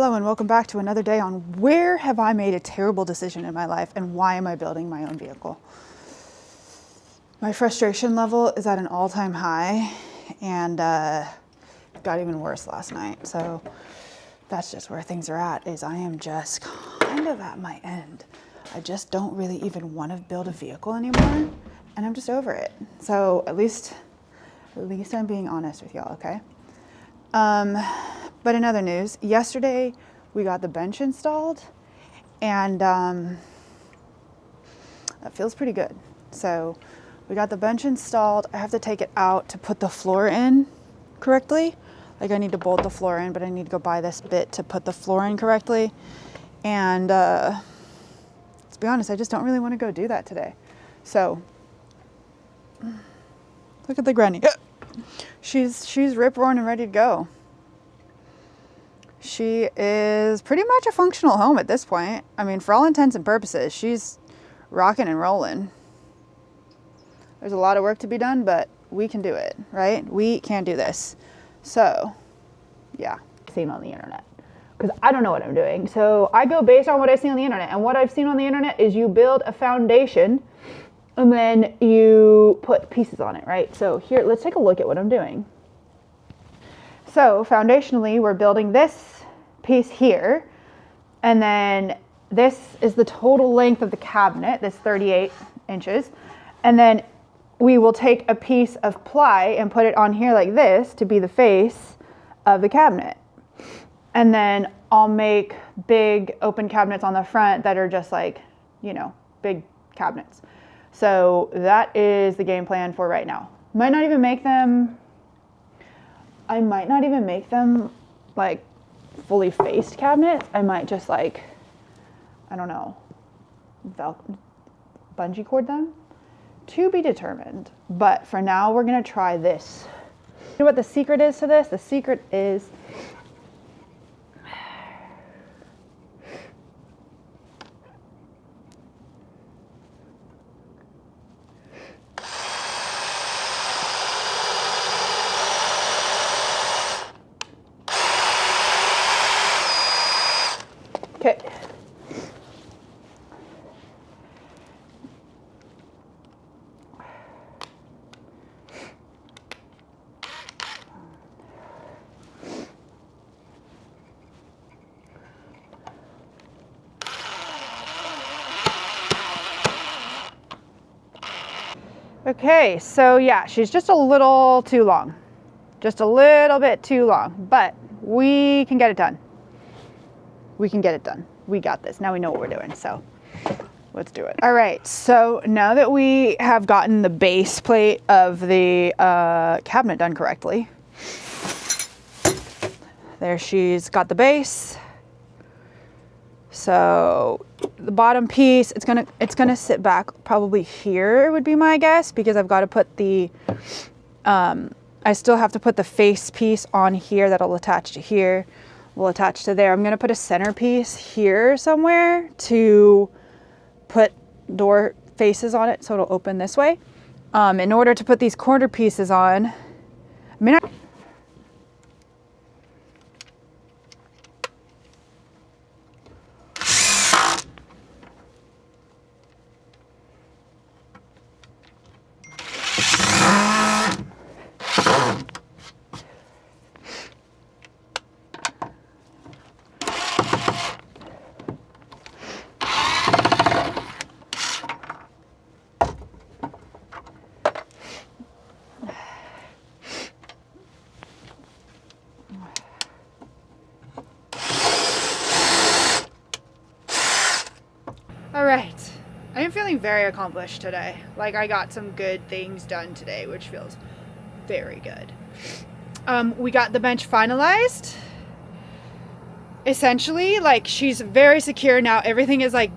Hello and welcome back to another day on where have I made a terrible decision in my life and why am I building my own vehicle? My frustration level is at an all-time high and it got even worse last night. So that's just where things are at, is I am just kind of at my end. I just don't really even want to build a vehicle anymore and I'm just over it. So at least I'm being honest with y'all, okay? But in other news, yesterday we got the bench installed and that feels pretty good. So we got the bench installed. I have to take it out to put the floor in correctly. Like I need to bolt the floor in, but I need to go buy this bit to put the floor in correctly. And to be honest, I just don't really want to go do that today. So look at the granny. She's rip roaring and ready to go. She is pretty much a functional home at this point. I mean, for all intents and purposes, she's rocking and rolling. There's a lot of work to be done, but we can do it, right? We can do this. So, yeah. Seen on the internet, because I don't know what I'm doing. So I go based on what I see on the internet. And what I've seen on the internet is you build a foundation and then you put pieces on it, right? So here, let's take a look at what I'm doing. So foundationally, we're building this piece here, and then this is the total length of the cabinet, this 38 inches. And then we will take a piece of ply and put it on here like this to be the face of the cabinet. And then I'll make big open cabinets on the front that are just like, you know, big cabinets. So that is the game plan for right now. I might not even make them like fully faced cabinets. I might just like, I don't know, bungee cord them. To be determined. But for now, we're gonna try this. You know what the secret is to this? The secret is okay. Okay, so yeah, she's just a little too long. Just a little bit too long, but we can get it done. We can get it done. We got this. Now we know what we're doing, so let's do it. All right, so now that we have gotten the base plate of the cabinet done correctly, there she's got the base. So the bottom piece, it's gonna sit back probably here would be my guess, because I've got to put the, I still have to put the face piece on here that'll attach to here. Will attach to there. I'm gonna put a centerpiece here somewhere to put door faces on it so it'll open this way. In order to put these corner pieces on, I mean, all right. I am feeling very accomplished today. Like I got some good things done today, which feels very good. We got the bench finalized. Essentially, like she's very secure now. Everything is like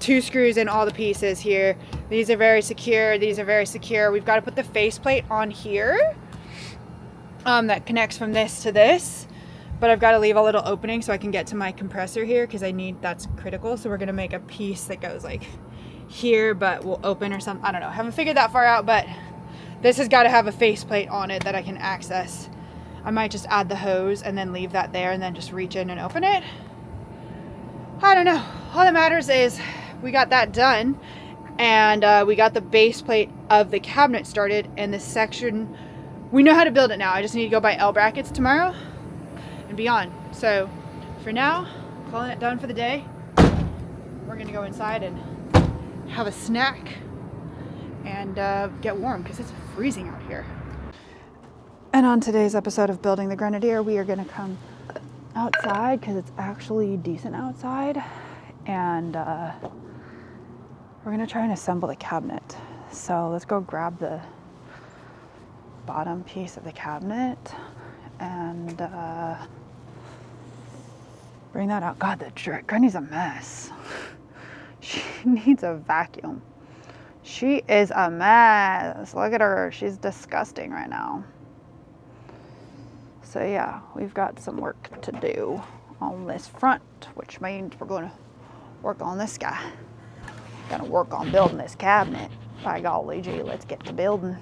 2 screws in all the pieces here. These are very secure. These are very secure. We've got to put the faceplate on here that connects from this to this. But I've got to leave a little opening so I can get to my compressor here because that's critical. So we're going to make a piece that goes like here, but will open or something. I don't know. Haven't figured that far out, but this has got to have a faceplate on it that I can access. I might just add the hose and then leave that there and then just reach in and open it. I don't know. All that matters is we got that done, and we got the base plate of the cabinet started, and this section, we know how to build it now. I just need to go buy L brackets tomorrow and beyond. So for now, calling it done for the day. We're gonna go inside and have a snack and get warm because it's freezing out here. And on today's episode of Building the Grenadier, we are gonna come outside because it's actually decent outside, and we're gonna try and assemble the cabinet. So let's go grab the bottom piece of the cabinet and bring that out. God, the Granny's a mess. She needs a vacuum. She is a mess. Look at her. She's disgusting right now. So yeah, we've got some work to do on this front, which means we're going to work on this guy. Gonna work on building this cabinet. By golly gee, let's get to building.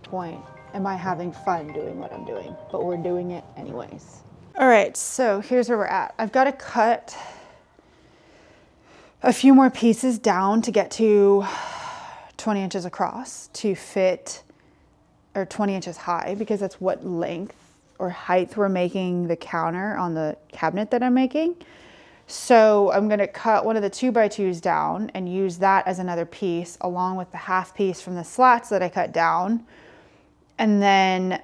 Point, am I having fun doing what I'm doing? But we're doing it anyways. All right, so here's where we're at. I've got to cut a few more pieces down to get to 20 inches across to fit, or 20 inches high, because that's what length or height we're making the counter on the cabinet that I'm making. So I'm going to cut one of the 2x2s down and use that as another piece along with the half piece from the slats that I cut down. And then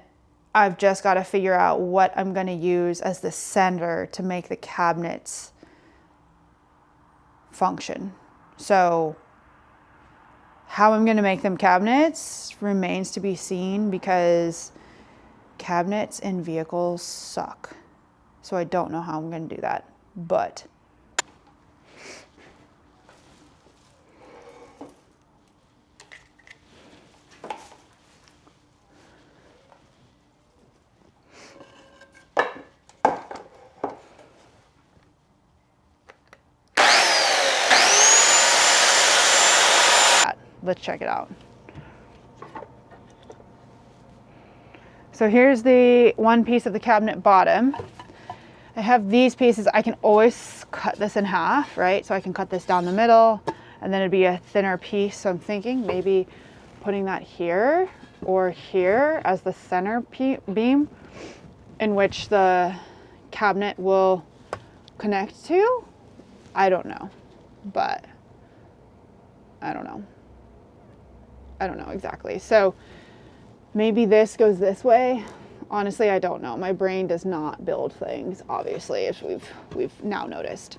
I've just got to figure out what I'm going to use as the center to make the cabinets function. So how I'm going to make them cabinets remains to be seen, because cabinets in vehicles suck. So I don't know how I'm going to do that, but let's check it out. So here's the one piece of the cabinet bottom. I have these pieces. I can always cut this in half, right? So I can cut this down the middle and then it'd be a thinner piece. So I'm thinking maybe putting that here or here as the center beam in which the cabinet will connect to. I don't know, but I don't know. I don't know exactly. So maybe this goes this way. Honestly, I don't know. My brain does not build things, obviously, as we've now noticed.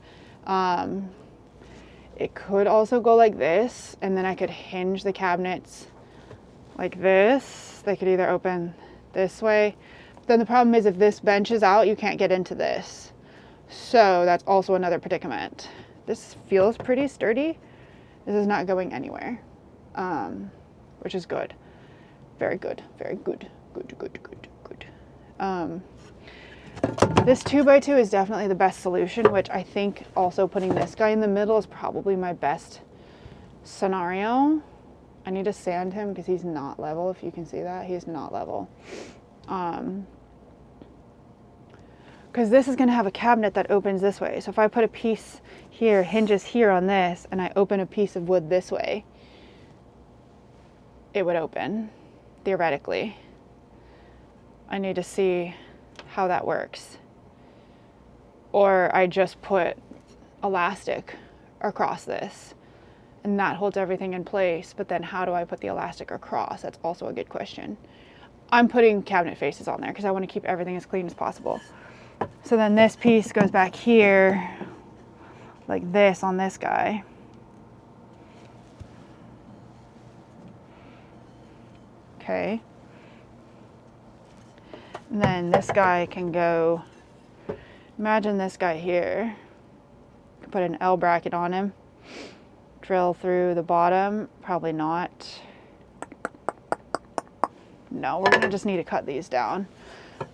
It could also go like this, and then I could hinge the cabinets like this. They could either open this way. Then the problem is if this benches out, you can't get into this. So that's also another predicament. This feels pretty sturdy. This is not going anywhere. Which is good. Very good. Very good. Good, good, good, good. This 2x2 is definitely the best solution, which I think also putting this guy in the middle is probably my best scenario. I need to sand him because he's not level. If you can see that, he's not level. Because this is going to have a cabinet that opens this way. So if I put a piece here, hinges here on this, and I open a piece of wood this way, it would open, theoretically. I need to see how that works. Or I just put elastic across this and that holds everything in place, but then how do I put the elastic across? That's also a good question. I'm putting cabinet faces on there because I want to keep everything as clean as possible. So then this piece goes back here like this on this guy. Okay. And then this guy can go, imagine this guy here. Put an L bracket on him. drill through the bottom. Probably not. No, we're gonna just need to cut these down.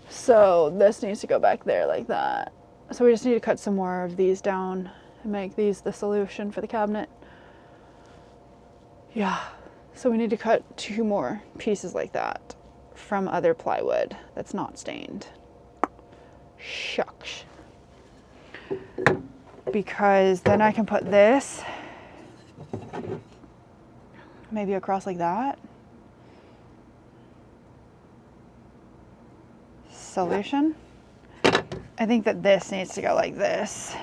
So this needs to go back there like that. So we just need to cut some more of these down and make these the solution for the cabinet. Yeah, so we need to cut 2 more pieces like that from other plywood that's not stained. Shucks. Because then I can put this maybe across like that. Solution. I think that this needs to go like this.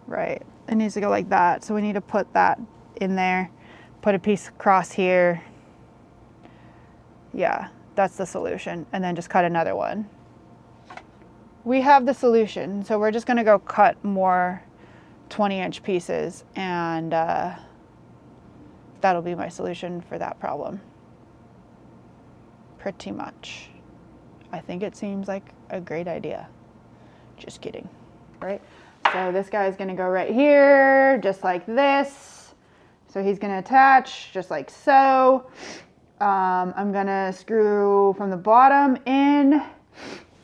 Right, it needs to go like that. So we need to put that in there, put a piece across here. Yeah, that's the solution. And then just cut another one. We have the solution, so we're just gonna go cut more 20-inch pieces, and that'll be my solution for that problem. Pretty much. I think it seems like a great idea. Just kidding, right? So this guy's gonna go right here, just like this. So he's gonna attach just like so. I'm gonna screw from the bottom in,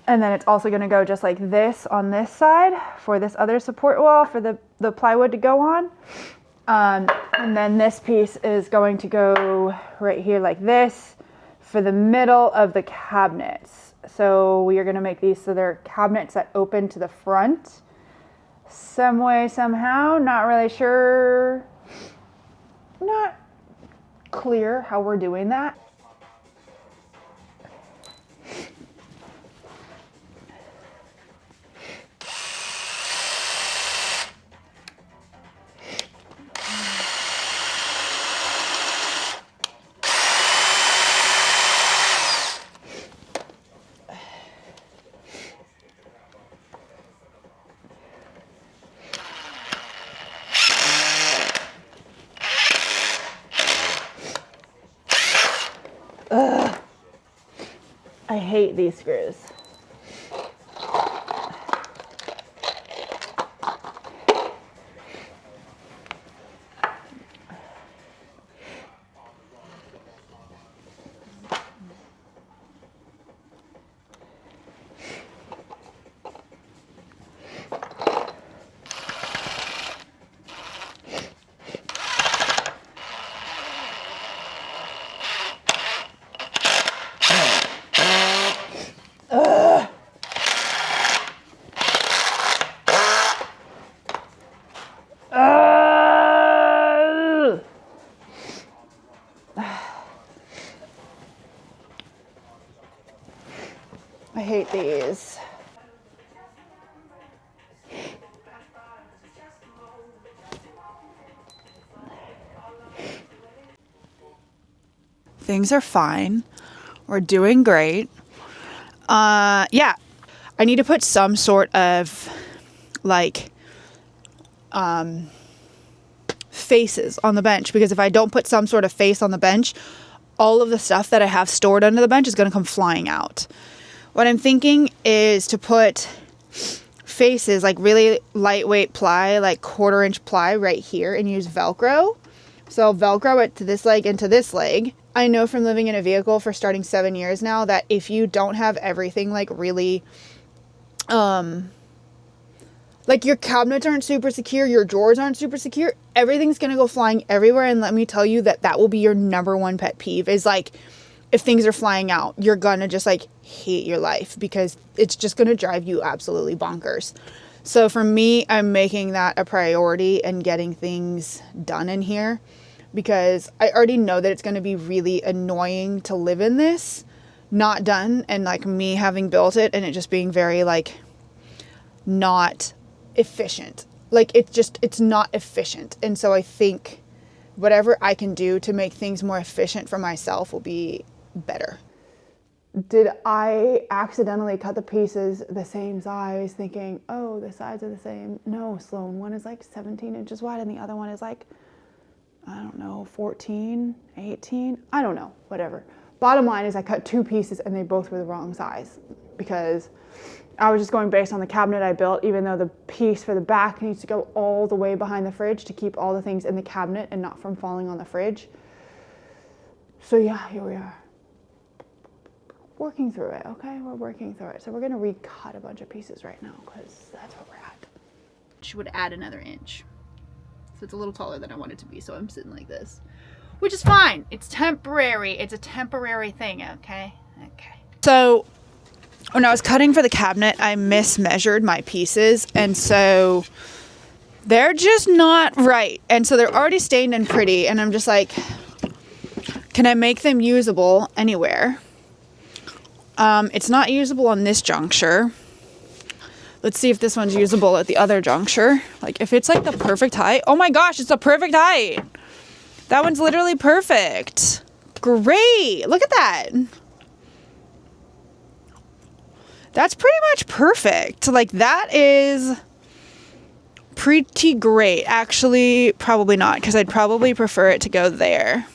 and then it's also gonna go just like this on this side for this other support wall for the plywood to go on. And then this piece is going to go right here like this for the middle of the cabinets. So we are gonna make these so they're cabinets that open to the front. Some way, somehow, not really sure, not clear how we're doing that. I hate these screws. I hate these. Things are fine. We're doing great. Yeah, I need to put some sort of like faces on the bench, because if I don't put some sort of face on the bench, all of the stuff that I have stored under the bench is going to come flying out. What I'm thinking is to put faces, like really lightweight ply, like 1/4-inch ply right here, and use Velcro. So I'll Velcro it to this leg and to this leg. I know from living in a vehicle for starting 7 years now that if you don't have everything like really, like your cabinets aren't super secure, your drawers aren't super secure, everything's gonna go flying everywhere. And let me tell you that that will be your number one pet peeve, is like if things are flying out, you're gonna just like hate your life, because it's just gonna drive you absolutely bonkers. So for me, I'm making that a priority and getting things done in here, because I already know that it's going to be really annoying to live in this not done, and like me having built it and it just being very like not efficient. Like it's not efficient. And so I think whatever I can do to make things more efficient for myself will be better. Did I accidentally cut the pieces the same size thinking, oh, the sides are the same? No, Sloan, one is like 17 inches wide and the other one is like, I don't know, 14, 18, I don't know, whatever. Bottom line is I cut 2 pieces and they both were the wrong size. because I was just going based on the cabinet I built, even though the piece for the back needs to go all the way behind the fridge to keep all the things in the cabinet and not from falling on the fridge. So yeah, here we are. Working through it, okay? We're working through it. So we're gonna recut a bunch of pieces right now because that's where we're at. She would add another inch. So it's a little taller than I want it to be, so I'm sitting like this. Which is fine. It's temporary. It's a temporary thing, okay? Okay. So when I was cutting for the cabinet, I mismeasured my pieces, and so they're just not right. And so they're already stained and pretty, and I'm just like, can I make them usable anywhere? It's not usable on this juncture. Let's see if this one's usable at the other juncture. Like if it's like the perfect height. Oh my gosh, it's the perfect height. That one's literally perfect. Great. Look at that. That's pretty much perfect. Like that is pretty great. Actually, probably not, because I'd probably prefer it to go there.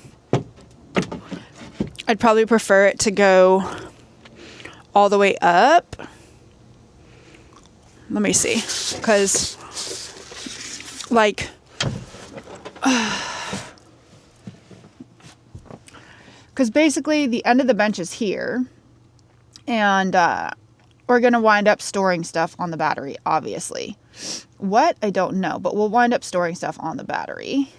I'd probably prefer it to go all the way up. Let me see, because like because basically the end of the bench is here, and we're gonna wind up storing stuff on the battery, obviously. What? I don't know, but we'll wind up storing stuff on the battery.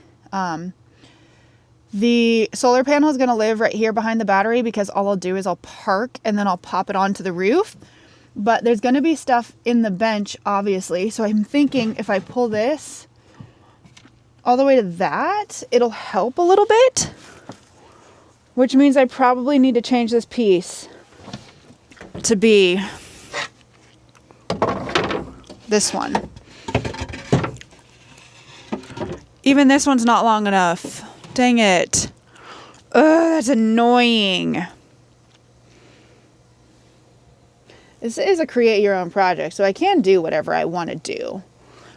The solar panel is going to live right here behind the battery, because all I'll do is I'll park and then I'll pop it onto the roof. But there's going to be stuff in the bench, obviously. So I'm thinking if I pull this all the way to that, it'll help a little bit. Which means I probably need to change this piece to be this one. Even this one's not long enough. Dang it. Ugh, that's annoying. This is a create your own project, so I can do whatever I want to do.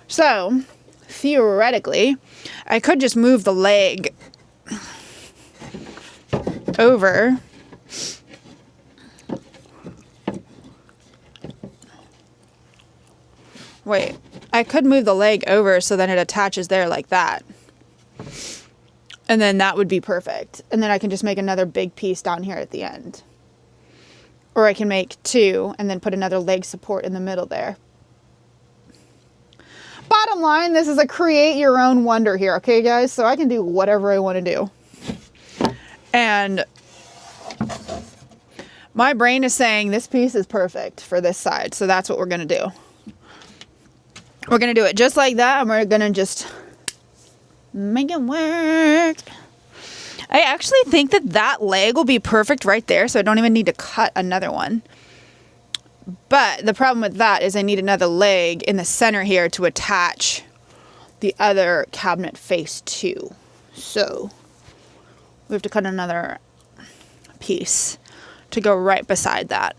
So, theoretically, I could just move the leg over. Wait, I could move the leg over so then it attaches there like that. And then that would be perfect. And then I can just make another big piece down here at the end. Or I can make two and then put another leg support in the middle there. Bottom line, this is a create your own wonder here, okay guys? So I can do whatever I want to do. And my brain is saying this piece is perfect for this side. So that's what we're going to do. We're going to do it just like that, and we're going to just make it work. I actually think that that leg will be perfect right there, so I don't even need to cut another one. But the problem with that is I need another leg in the center here to attach the other cabinet face to. So we have to cut another piece to go right beside that.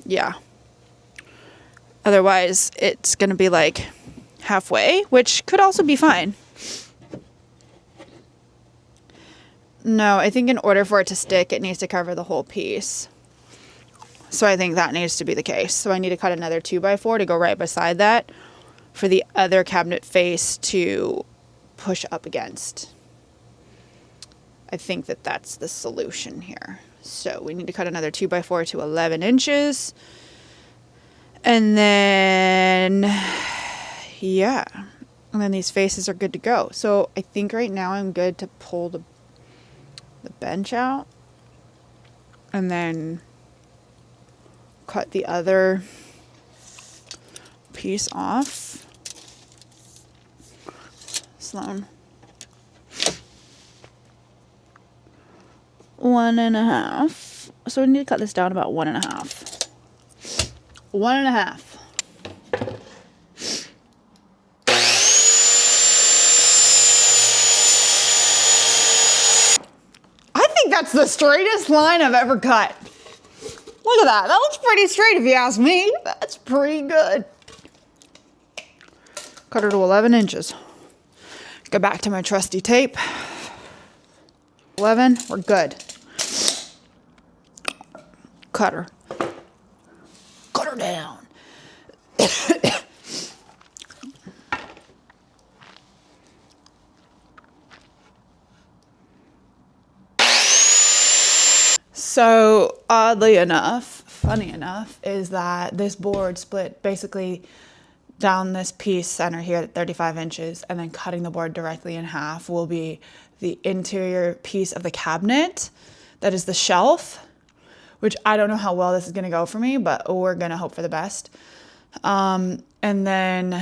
Yeah. Otherwise, it's going to be like halfway, which could also be fine. No, I think in order for it to stick, it needs to cover the whole piece. So I think that needs to be the case. So I need to cut another 2x4 to go right beside that for the other cabinet face to push up against. I think that that's the solution here. So we need to cut another 2x4 to 11 inches. And then, yeah. And then these faces are good to go. So I think right now I'm good to pull the bench out. And then cut the other piece off. Sloan. 1.5. So we need to cut this down about 1.5. 1.5. I think that's the straightest line I've ever cut. Look at that. That looks pretty straight if you ask me. That's pretty good. Cut her to 11 inches. Go back to my trusty tape. 11, we're good. cut her. Cut her down. So oddly enough, funny enough, is that this board split basically down this piece center here at 35 inches, and then cutting the board directly in half will be the interior piece of the cabinet. That is the shelf, which I don't know how well this is going to go for me, but we're going to hope for the best. And then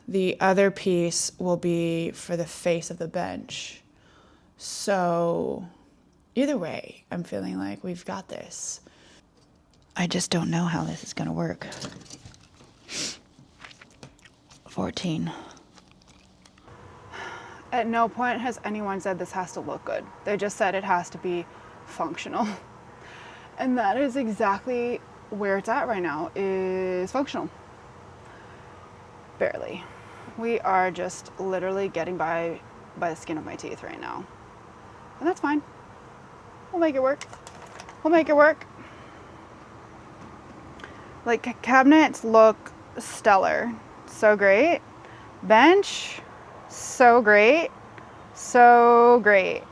the other piece will be for the face of the bench. So either way, I'm feeling like we've got this. I just don't know how this is going to work. 14. At no point has anyone said this has to look good. They just said it has to be functional. And that is exactly where it's at right now, is functional. Barely. We are just literally getting by the skin of my teeth right now. And that's fine. We'll make it work. We'll make it work. Like, cabinets look stellar. So great. Bench, so great. So great.